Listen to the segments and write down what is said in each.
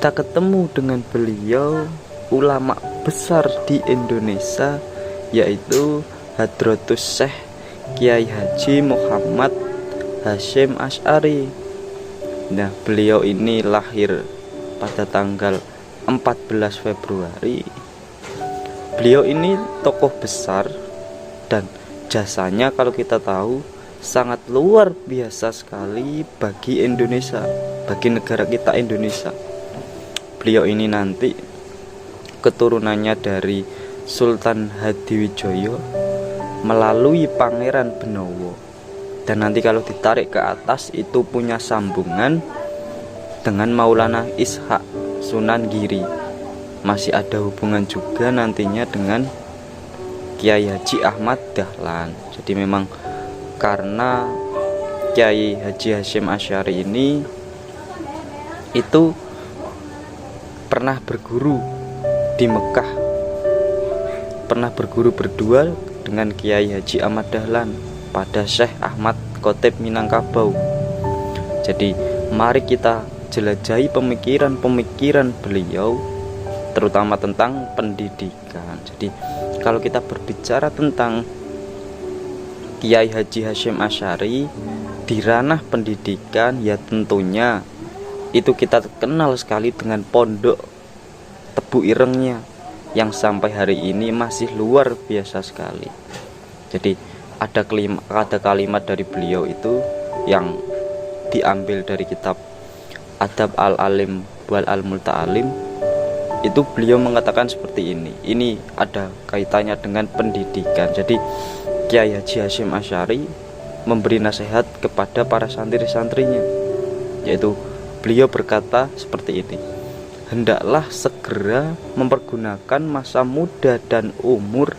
kita ketemu dengan beliau, ulama besar di Indonesia, yaitu Hadratus Syekh Kiai Haji Muhammad Hasyim Asy'ari. Nah, beliau ini lahir pada tanggal 14 Februari. Beliau ini tokoh besar dan jasanya kalau kita tahu sangat luar biasa sekali bagi Indonesia, bagi negara kita Indonesia. Beliau ini nanti keturunannya dari Sultan Hadiwijoyo melalui Pangeran Benowo, dan nanti kalau ditarik ke atas itu punya sambungan dengan Maulana Ishak Sunan Giri. Masih ada hubungan juga nantinya dengan Kiai Haji Ahmad Dahlan. Jadi memang karena Kiai Haji Hasyim Asy'ari ini itu pernah berguru di Mekah, pernah berguru berdua dengan Kiai Haji Ahmad Dahlan pada Syekh Ahmad Khotib Minangkabau. Jadi mari kita jelajahi pemikiran-pemikiran beliau, terutama tentang pendidikan. Jadi kalau kita berbicara tentang Kiai Haji Hasyim Asy'ari di ranah pendidikan, ya tentunya itu kita kenal sekali dengan pondok Tebu Irengnya yang sampai hari ini masih luar biasa sekali. Jadi ada kalimat dari beliau itu yang diambil dari kitab Adab Al-Alim wal Al-Multa'alim. Itu beliau mengatakan seperti ini. Ini ada kaitannya dengan pendidikan. Jadi Kiai Haji Hasyim Asy'ari memberi nasihat kepada para santri-santrinya, yaitu beliau berkata seperti ini: hendaklah segera mempergunakan masa muda dan umur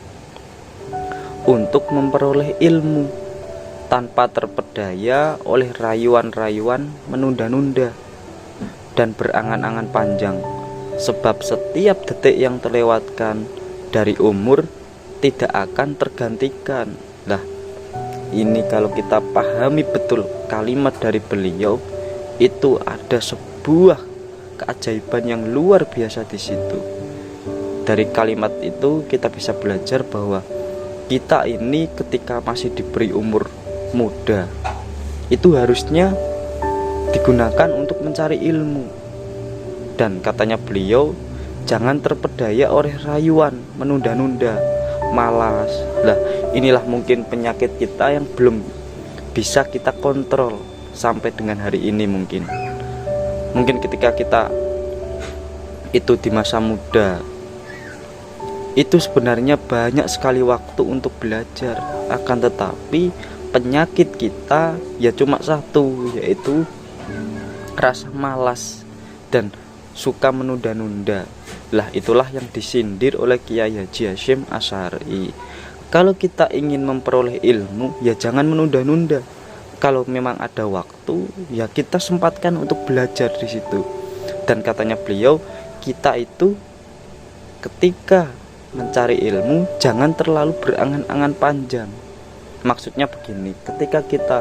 untuk memperoleh ilmu tanpa terpedaya oleh rayuan-rayuan menunda-nunda dan berangan-angan panjang, sebab setiap detik yang terlewatkan dari umur tidak akan tergantikan. Lah, ini kalau kita pahami betul kalimat dari beliau, itu ada sebuah keajaiban yang luar biasa di situ. Dari kalimat itu kita bisa belajar bahwa kita ini ketika masih diberi umur muda itu harusnya digunakan untuk mencari ilmu. Dan katanya beliau, jangan terpedaya oleh rayuan menunda-nunda, malas. Lah, inilah mungkin penyakit kita yang belum bisa kita kontrol sampai dengan hari ini. Mungkin ketika kita itu di masa muda itu sebenarnya banyak sekali waktu untuk belajar, akan tetapi penyakit kita ya cuma satu, yaitu rasa malas dan suka menunda-nunda. Lah, itulah yang disindir oleh Kiai Haji Hasyim Asy'ari. Kalau kita ingin memperoleh ilmu, ya jangan menunda-nunda. Kalau memang ada waktu, ya kita sempatkan untuk belajar di situ. Dan katanya beliau, kita itu ketika mencari ilmu jangan terlalu berangan-angan panjang. Maksudnya begini, ketika kita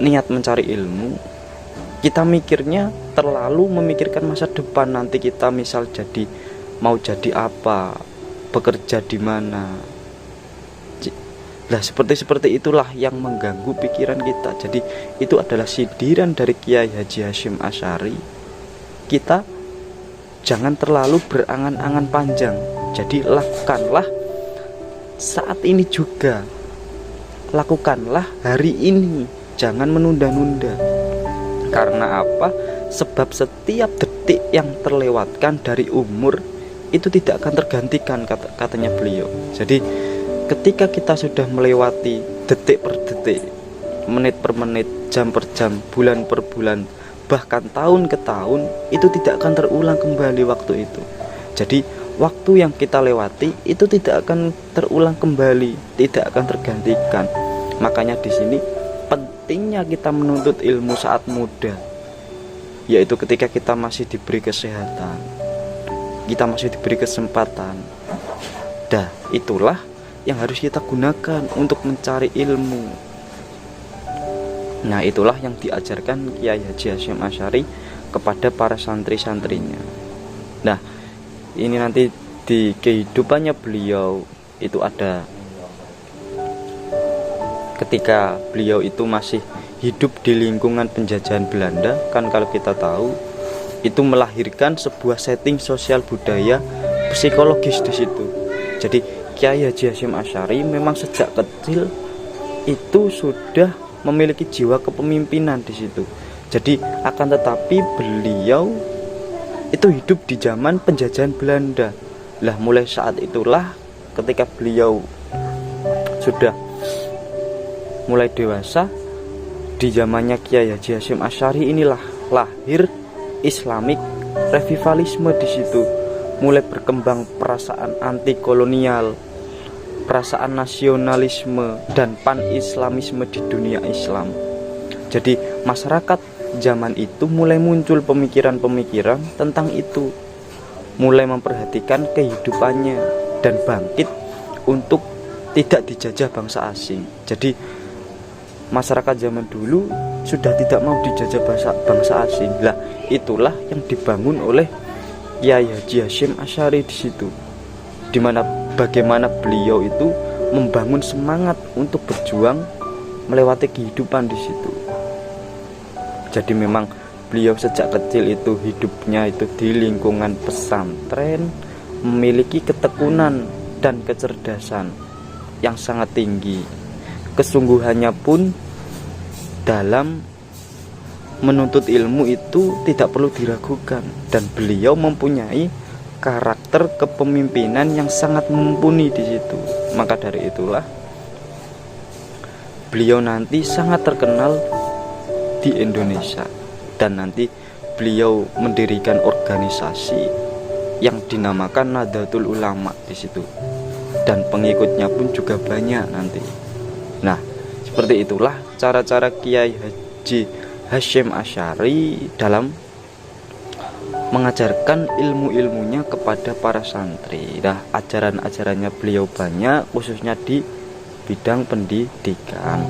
niat mencari ilmu, kita mikirnya terlalu memikirkan masa depan, nanti kita misal mau jadi apa, bekerja di mana. Nah, seperti itulah yang mengganggu pikiran kita. Jadi itu adalah sindiran dari Kiai Haji Hasyim Asy'ari. Kita jangan terlalu berangan-angan panjang. Jadi lakukanlah saat ini juga, lakukanlah hari ini, jangan menunda-nunda. Karena apa? Sebab setiap detik yang terlewatkan dari umur itu tidak akan tergantikan, katanya beliau. Jadi ketika kita sudah melewati detik per detik, menit per menit, jam per jam, bulan per bulan, bahkan tahun ke tahun, itu tidak akan terulang kembali waktu itu. Jadi waktu yang kita lewati itu tidak akan terulang kembali, tidak akan tergantikan. Makanya di sini pentingnya kita menuntut ilmu saat muda, yaitu ketika kita masih diberi kesehatan, kita masih diberi kesempatan. Dah, itulah yang harus kita gunakan untuk mencari ilmu. Nah, itulah yang diajarkan Kiai Haji Hasyim Asy'ari kepada para santri-santrinya. Nah, ini nanti di kehidupannya beliau itu ada ketika beliau itu masih hidup di lingkungan penjajahan Belanda, kan kalau kita tahu itu melahirkan sebuah setting sosial budaya psikologis di situ. Jadi Kiai Haji Hasyim Asy'ari memang sejak kecil itu sudah memiliki jiwa kepemimpinan di situ. Jadi akan tetapi beliau itu hidup di zaman penjajahan Belanda. Lah mulai saat itulah ketika beliau sudah mulai dewasa, di zamannya Kiai Haji Hasyim Asy'ari inilah lahir Islamic revivalisme di situ. Mulai berkembang perasaan anti kolonial, perasaan nasionalisme dan pan-islamisme di dunia Islam. Jadi masyarakat zaman itu mulai muncul pemikiran-pemikiran tentang itu, mulai memperhatikan kehidupannya dan bangkit untuk tidak dijajah bangsa asing. Jadi masyarakat zaman dulu sudah tidak mau dijajah bangsa asing. Lah itulah yang dibangun oleh Kiai Haji Hasyim Asy'ari di situ, dimana bagaimana beliau itu membangun semangat untuk berjuang melewati kehidupan di situ. Jadi memang beliau sejak kecil itu hidupnya itu di lingkungan pesantren, memiliki ketekunan dan kecerdasan yang sangat tinggi. Kesungguhannya pun dalam menuntut ilmu itu tidak perlu diragukan, dan beliau mempunyai karakter kepemimpinan yang sangat mumpuni di situ. Maka dari itulah beliau nanti sangat terkenal di Indonesia, dan nanti beliau mendirikan organisasi yang dinamakan Nahdlatul Ulama di situ, dan pengikutnya pun juga banyak nanti. Nah, seperti itulah cara-cara Kiai Haji Hasyim Asy'ari dalam mengajarkan ilmu-ilmunya kepada para santri. Nah, ajaran-ajarannya beliau banyak, khususnya di bidang pendidikan.